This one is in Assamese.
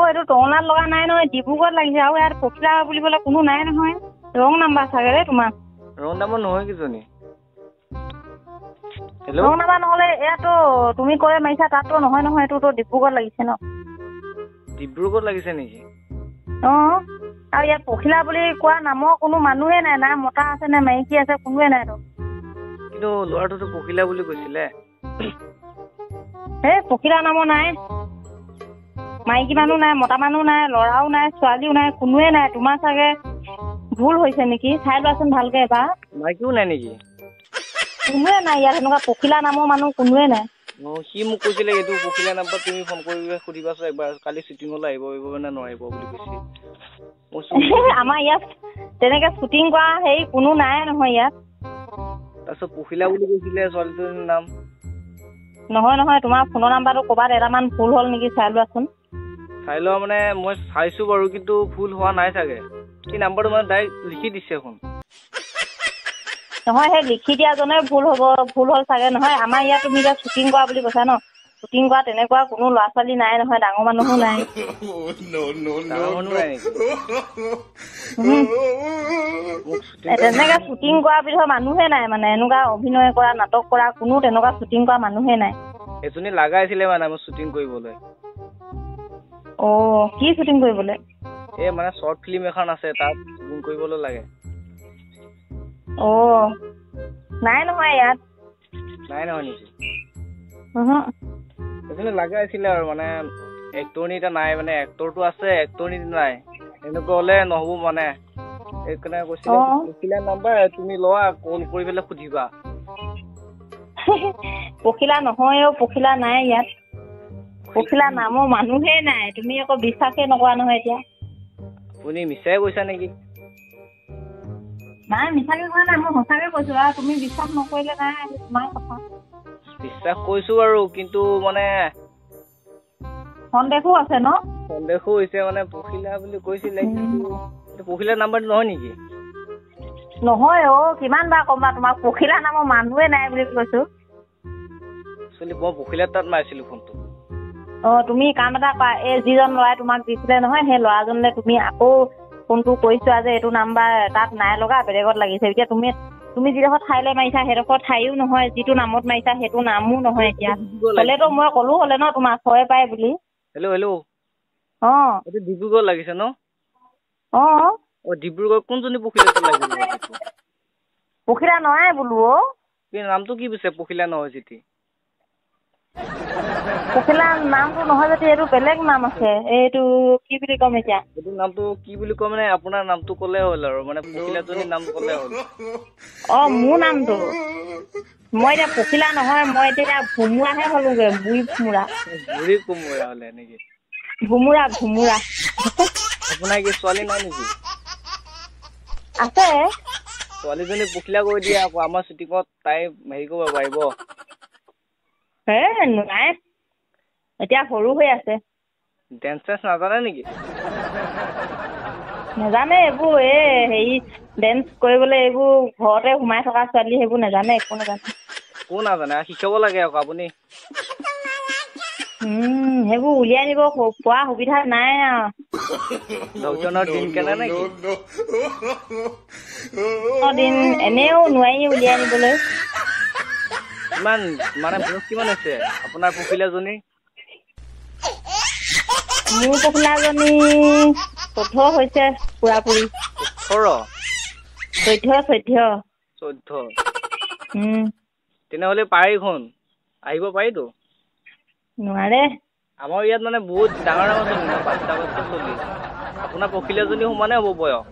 এইটো টঙলাত লগা নাই নহয়, ডিব্ৰুগড়ত লাগিছে। আৰু ইয়াত পখিলা বুলিবলৈ কোনো নাই নহয়। ৰং নাম্বাৰ চাগে দেই তোমাৰ। ৰং নাম্বাৰ নহয় কিজনী। ৰং নাম্বাৰ নহ'লে ইয়াতো তুমি কৈ মাৰিছা তাততো নহয় নহয়, এইটোতো ডিব্ৰুগড়ত লাগিছে ন। ডিব্ৰুগড়ত লাগিছে নেকি? আৰু ইয়াত পখিলা বুলি কোৱা নামৰ কোনো মানুহে নাই, না মতা আছে নে মাইকী আছে, কোনোৱে নাইতো। কিন্তু ল'ৰাটোতো পখিলা বুলি কৈছিলে। পখিলা নামৰ নাই, মাইকী মানুহ নাই, মতা মানুহ নাই, ল'ৰাও নাই, ছোৱালীও নাই, কোনোৱে নাই। তোমাৰ চাগে ভুল হৈছে নেকি, চাই লোৱাচোন ভালকে এবাৰ। মাইকীও নাই নেকি? কোনোৱে নাই ইয়াত, সেনেকুৱা পখিলা নামৰ মানুহ কোনোৱে নাই। সি মোক কৈছিলে এইটো পখিলা নাম্বাৰ, তুমি ফোন কৰি সুধিবাচোন একবাৰ, কালি শ্বুটিঙলৈ আহিব নে নোৱাৰিব বুলি কৈছে। আমাৰ ইয়াত তেনেকে শ্বুটিং কৰা হেৰি কোনো নাই নহয় ইয়াত। তাৰপিছত পখিলা বুলি কৈছিলে ছোৱালীজনীৰ নাম। নহয়, তোমাৰ ফোনৰ নাম্বাৰটো ক'ৰবাত এটামান ভুল হ'ল নেকি, চাই লোৱাচোন। চাই লোৱা মানে মই চাইছো বাৰু, কিন্তু ভুল হোৱা নাই চাগে। কি নাম্বাৰটো মানে ডাইৰেক্ট লিখি দিছে এখন। নহয়, সেই লিখি দিয়াজনে ভুল হ'ল চাগে। নহয়, আমাৰ ইয়াত তুমি এতিয়া শ্বুটিং কৰা বুলি কৈছা ন, শ্বুটিং কৰা তেনেকুৱা কোনো ল'ৰা ছোৱালী নাই নহয়, ডাঙৰ মানুহো নাই। তেনেকে শ্বুটিং কৰা বিধৰ মানুহে নাই, মানে এনেকুৱা অভিনয় কৰা, নাটক কৰা কোনো তেনেকুৱা শ্বুটিং কৰা মানুহে নাই। এজনী লাগাইছিলে মানে মই শ্বুটিং কৰিবলৈ। কি শ্বুটিং কৰিবলৈ? মানে শ্বৰ্ট ফিল্ম এখন আছে, তাত শ্বুটিং কৰিবলৈ লাগে। নাই নহয় ইয়াত। নাই নহয় নেকি? এজনী লাগাইছিলে আৰু মানে এক্টৰনি এটা নাই, মানে এক্টৰটো আছে এক্টৰনি নাই, এনেকুৱা হলে নহব মানে। সেইকাৰণে কৈছিলে নাম্বাৰ তুমি লোৱা, কল কৰি পেলাই সুধিবা। পখিলা নহয়, পখিলা নাই ইয়াত। পখিলা নামৰ মানুহে নাই, তুমি আকৌ বিশ্বাসে নকৰা নহয় এতিয়া। আপুনি মিছাই কৈছা নেকি? নাই, মিছাকে কোৱা নাই, মই সঁচাকে কৈছো। আৰু তুমি বিশ্বাস নকৰিলে নাই, তোমাৰ কথা। বিশ্বাস কৰিছো বাৰু, কিন্তু মানে সন্দেহো আছে ন? সন্দেহো হৈছে, মানে পখিলা বুলি কৈছিলে, কিন্তু পখিলা নাম্বাৰটো নহয় নেকি? নহয় কিমান বাৰ ক'ম বা তোমাক, পখিলা নামৰ মানুহে নাই বুলি কৈছো। মই পখিলা তাত মাৰিছিলো ফোনটো। তুমি কাম এটা কৰা, এই যিজন ল'ৰাই তোমাক দিছিলে নহয়, সেই ল'ৰাজনলৈ তুমি আকৌ ফোনটো কৰিছোৱা যে এইটো নাম্বাৰ তাত নাই লগা, বেলেগত লাগিছে। এতিয়া তুমি যিডোখৰ ঠাইলৈ মাৰিছা সেইডোখৰ ঠাইও নহয়, যিটো নামত মাৰিছা সেইটো নামো নহয়। এতিয়া হ'লেতো মই ক'লো হ'লে ন তোমাক হয় পাই বুলি। হেল্ল', এইটো ডিব্ৰুগড় লাগিছে ন? ডিব্ৰুগড় কোনজনী পখিলা লাগিছে? পখিলা নহয় বোলো। নামটো কি পিছে, পখিলা নহয় যেতি? পখিলাৰ নামটো নহয় যদি এইটো বেলেগ নাম আছে। এইটো কি বুলি ক'ম এতিয়া? এইটো নামটো কি বুলি কয় মানে, আপোনাৰ নামটো ক'লে হ'ল আৰু, মানে পখিলাজনীৰ নাম ক'লে হ'ল। মোৰ নামটো মই এতিয়া পখিলা নহয়, মই এতিয়া ভোমোৰাহে হলোগে, বুঢ়ী ভোমোৰা। বুঢ়ী কোমোৰা হলে নেকি? ভোমোৰা। আপোনাৰ কি ছোৱালী নাই নেকি? আছে। ছোৱালীজনী পখিলা কৰি দিয়া আকৌ, আমাৰ শ্বুটিঙত তাই হেৰি কৰিব পাৰিব। নাই, এতিয়া সৰু হৈ আছে। ডেন্স চেন্স নাজানে নেকি? নাজানে এইবোৰ, হেৰি ডেন্স কৰিবলৈ এইবোৰ ঘৰতে সোমাই থকা ছোৱালী, সেইবোৰ নাজানে, একো নাজানে। একো নাজানে, শিকাব লাগে আকৌ আপুনি। সেইবোৰ উলিয়াই নিব পোৱা সুবিধা নাই আৰু। দিন কেনে নেকি? দিন এনেও নোৱাৰি উলিয়াই নিবলৈ। কিমান মানে বয়স কিমান হৈছে আপোনাৰ পখিলাজনী? মোৰ পখিলাজনী 14 হৈছে পুৰাপুৰি। 14? তেনেহলে পাৰিখন আহিব পাৰিতো? নোৱাৰে। আমাৰ ইয়াত মানে বহুত ডাঙৰ ছোৱালী, 5টা চলি। আপোনাৰ পখিলাজনী সমানে হ'ব বয়স।